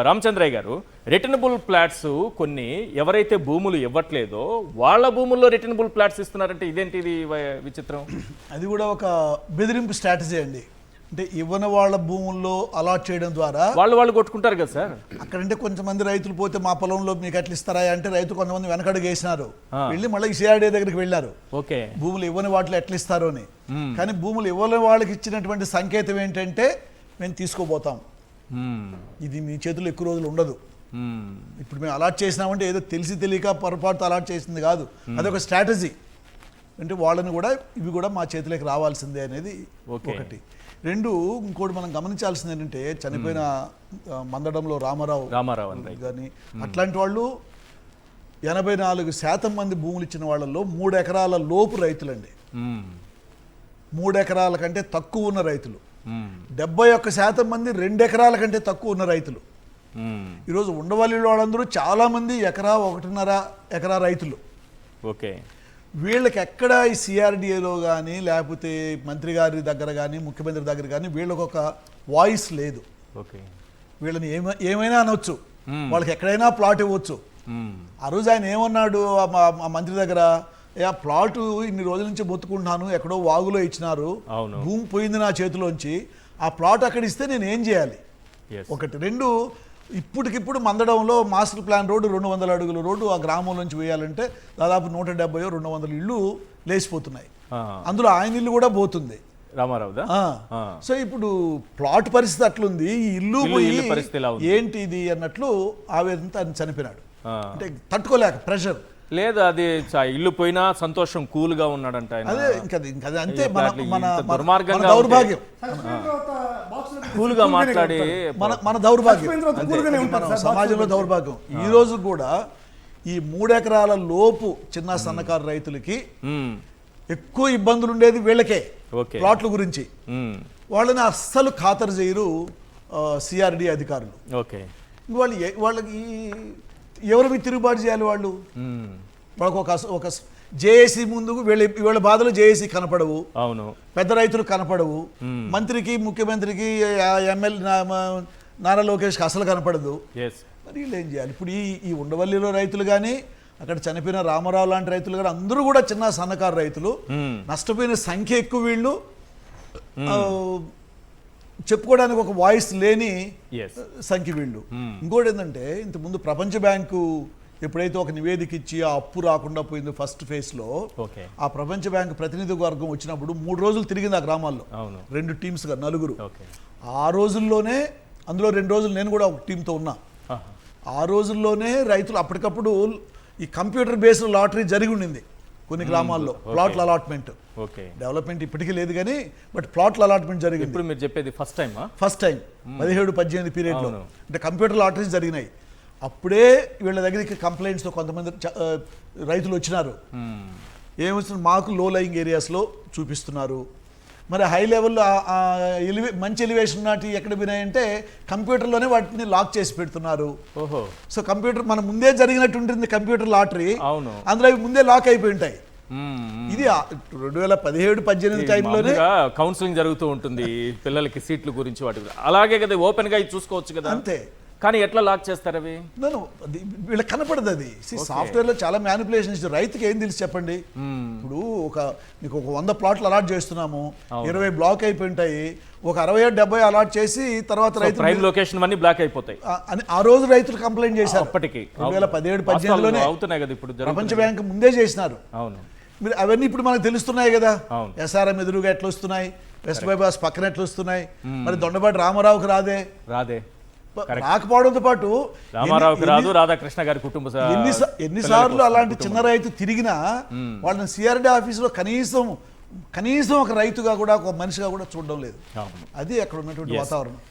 రామచంద్రయ్య గారు, returnable plots కొన్ని ఎవరైతే భూములు ఇవ్వట్లేదో వాళ్ళ భూముల్లో రిటర్నబుల్ ప్లాట్స్ ఇస్తున్నారంటే ఇదేంటి ఇది విచిత్రం? అది కూడా ఒక బెదిరింపు స్ట్రాటజీ అండి. అంటే ఇవ్వని వాళ్ళ భూముల్లో అలాట్ చేయడం ద్వారా వాళ్ళు కొట్టుకుంటారు కదా సార్. అక్కడంటే కొంతమంది రైతులు పోతే మా పొలంలో మీకు ఎట్లా ఇస్తారా అంటే రైతు కొంతమంది వెనకడుగు వేసినారు, వెళ్ళి మళ్ళీ సిఆర్డీ దగ్గరికి వెళ్ళారు. ఓకే, భూములు ఇవ్వని వాటిలో ఎట్లా ఇస్తారు అని. కానీ భూములు ఇవ్వని వాళ్ళకి ఇచ్చినటువంటి సంకేతం ఏంటంటే మేము తీసుకోబోతాం, ఇది మీ చేతుల్లో ఎక్కువ రోజులు ఉండదు. ఇప్పుడు మేము అలాట్ చేసినామంటే ఏదో తెలిసి తెలియక పొరపాటు అలాట్ చేసింది కాదు, అదొక స్ట్రాటజీ. అంటే వాళ్ళని కూడా ఇవి కూడా మా చేతిలోకి రావాల్సిందే అనేది ఒకటి. రెండు, ఇంకోటి మనం గమనించాల్సింది ఏంటంటే చనిపోయిన మందడంలో రామారావు కానీ అట్లాంటి వాళ్ళు 84% మంది భూములు ఇచ్చిన వాళ్ళల్లో 3 ఎకరాల లోపు రైతులండి. 3 ఎకరాల కంటే తక్కువ ఉన్న రైతులు 71% మంది 2 ఎకరాల కంటే తక్కువ ఉన్న రైతులు. ఈరోజు ఉండవల్లి వాళ్ళందరూ చాలామంది 1.5 ఎకరా రైతులు. ఓకే, వీళ్ళకి ఎక్కడ ఈ సిఆర్డిఏలో కానీ లేకపోతే మంత్రి గారి దగ్గర కానీ ముఖ్యమంత్రి దగ్గర కానీ వీళ్ళకి ఒక వాయిస్ లేదు. ఓకే, వీళ్ళని ఏమైనా అనొచ్చు, వాళ్ళకి ఎక్కడైనా ప్లాట్ ఇవ్వచ్చు. ఆ రోజు ఆయన ఏమన్నాడు ఆ మంత్రి దగ్గర, ప్లాట్ ఇన్ని రోజుల నుంచి బతుకుంటున్నాను, ఎక్కడో వాగులో ఇచ్చినారు, భూమి పోయింది నా చేతిలోంచి, ఆ ప్లాట్ అక్కడ ఇస్తే నేను ఏం చేయాలి? ఒకటి. రెండు, ఇప్పటికిప్పుడు మందడంలో మాస్టర్ ప్లాన్ రోడ్డు 200 అడుగుల రోడ్డు ఆ గ్రామం నుంచి వేయాలంటే దాదాపు 170-200 ఇళ్ళు లేచిపోతున్నాయి. అందులో ఆయన ఇల్లు కూడా పోతుంది, రామారావు. సో ఇప్పుడు ప్లాట్ పరిస్థితి అట్లుంది, ఈ ఇల్లు ఏంటి ఇది అన్నట్లు ఆవేదనతో ఆయన చనిపోయినాడు. అంటే తట్టుకోలేక ప్రెషర్ లేదు, అది ఇల్లు పోయినా సంతోషం, కూల్ గా ఉన్నాడంట. అదే ఇంకా అంతే, మన దౌర్భాగ్యం, కూల్ గా మాట్లాడి మన దౌర్భాగ్యం, సమాజంలో దౌర్భాగ్యం. ఈ రోజు కూడా ఈ 3 ఎకరాల లోపు చిన్న సన్నకారు రైతులకి ఎక్కువ ఇబ్బందులు ఉండేది వీళ్ళకే. ప్లాట్ల గురించి వాళ్ళని అస్సలు ఖాతరు చేయరు సిఆర్డి అధికారులు. వాళ్ళకి ఎవరి మీద తిరుగుబాటు చేయాలి? వాళ్ళకు ఒక జేఏసీ ముందుకు వీళ్ళ బాధలు జేఏసీ కనపడవు, అవును, పెద్ద రైతులు కనపడవు, మంత్రికి ముఖ్యమంత్రికి ఎమ్మెల్యే నారా లోకేష్కి అసలు కనపడదు. మరి వీళ్ళు ఏం చేయాలి? ఇప్పుడు ఈ ఉండవల్లిలో రైతులు కానీ అక్కడ చనిపోయిన రామారావు లాంటి రైతులు కానీ అందరూ కూడా చిన్న సన్నకారు రైతులు, నష్టపోయిన సంఖ్య ఎక్కువ. వీళ్ళు చెప్పుకోవడానికి ఒక వాయిస్ లేని సంఖ్య వీళ్ళు. ఇంకోటి ఏంటంటే ఇంతకుముందు ప్రపంచ బ్యాంకు ఎప్పుడైతే ఒక నివేదిక ఇచ్చి ఆ అప్పు రాకుండా పోయిందో ఫస్ట్ ఫేజ్లో, ఆ ప్రపంచ బ్యాంకు ప్రతినిధి వర్గం వచ్చినప్పుడు 3 రోజులు తిరిగింది ఆ గ్రామాల్లో, 2 టీమ్స్గా 4. ఆ రోజుల్లోనే, అందులో 2 రోజులు నేను కూడా ఒక టీంతో ఉన్నా, ఆ రోజుల్లోనే రైతులు అప్పటికప్పుడు ఈ కంప్యూటర్ బేస్డ్ లాటరీ జరిగి ఉండింది కొన్ని గ్రామాల్లో. ప్లాట్ల అలాట్మెంట్, డెవలప్మెంట్ ఇప్పటికీ లేదు కానీ బట్ ప్లాట్ల అలాట్మెంట్ జరిగింది. ఇప్పుడు మీరు చెప్పేది ఫస్ట్ టైం 17-18 పీరియడ్లో అంటే కంప్యూటర్ లాటరీస్ జరిగినాయి. అప్పుడే వీళ్ళ దగ్గరికి కంప్లైంట్స్తో కొంతమంది రైతులు వచ్చినారు. ఏమొచ్చిన మాకు లో లయింగ్ ఏరియాస్లో చూపిస్తున్నారు, మరి హై లెవెల్లో మంచి ఎలివేషన్ నాటి ఎక్కడ వినాయంటే కంప్యూటర్లోనే వాటిని లాక్ చేసి పెడుతున్నారు. సో కంప్యూటర్ మన ముందే జరిగినట్టు ఉంటుంది కంప్యూటర్ లాటరీ, అందులో అవి ముందే లాక్ అయిపోయి ఉంటాయి. ఇది 2017-18 టైంలోనే కౌన్సిలింగ్ జరుగుతూ ఉంటుంది పిల్లలకి సీట్ల గురించి, వాటి అలాగే కదా ఓపెన్ గా చూసుకోవచ్చు కదా. అంతే, కానీ ఎట్లా లాక్ చేస్తారు అవి? వీళ్ళకి కనపడదు. అది సాఫ్ట్వేర్ లో చాలా మ్యానిపులేషన్స్. రైతుకి ఏం తెలిసి చెప్పండి? ఇప్పుడు మీకు ఒక 100 ప్లాట్లు అలాట్ చేస్తున్నాము, 20 బ్లాక్ అయిపోయి ఉంటాయి, ఒక 60-70 అలాట్ చేసి తర్వాత రైతు ప్రైమ్ లొకేషన్ అన్ని బ్లాక్ అయిపోతాయి అని ఆ రోజు రైతులు కంప్లైంట్ చేశారు. అప్పటికి 2017-18లోనే అవుతున్నాయి కదా. ఇప్పుడు ప్రపంచ బ్యాంక్ ముందే చేసినారు. అవును, మీరు అవన్నీ ఇప్పుడు మనకు తెలుస్తున్నాయి కదా. ఎస్ఆర్ఎం ఎదురుగా ఎట్లా వస్తున్నాయి, వెస్ట్ బైపాస్ పక్కన ఎట్లా వస్తున్నాయి, మరి దొండపాటి రామారావుకి రాదే రాకపోవడంతో పాటు రామారావుకి రాదు, రాధాకృష్ణ గారి కుటుంబ ఎన్నిసార్లు అలాంటి చిన్న రైతు తిరిగినా వాళ్ళని సిఆర్డీ ఆఫీసులో కనీసం ఒక రైతుగా కూడా ఒక మనిషిగా కూడా చూడడం లేదు. అది అక్కడ ఉన్నటువంటి వాతావరణం.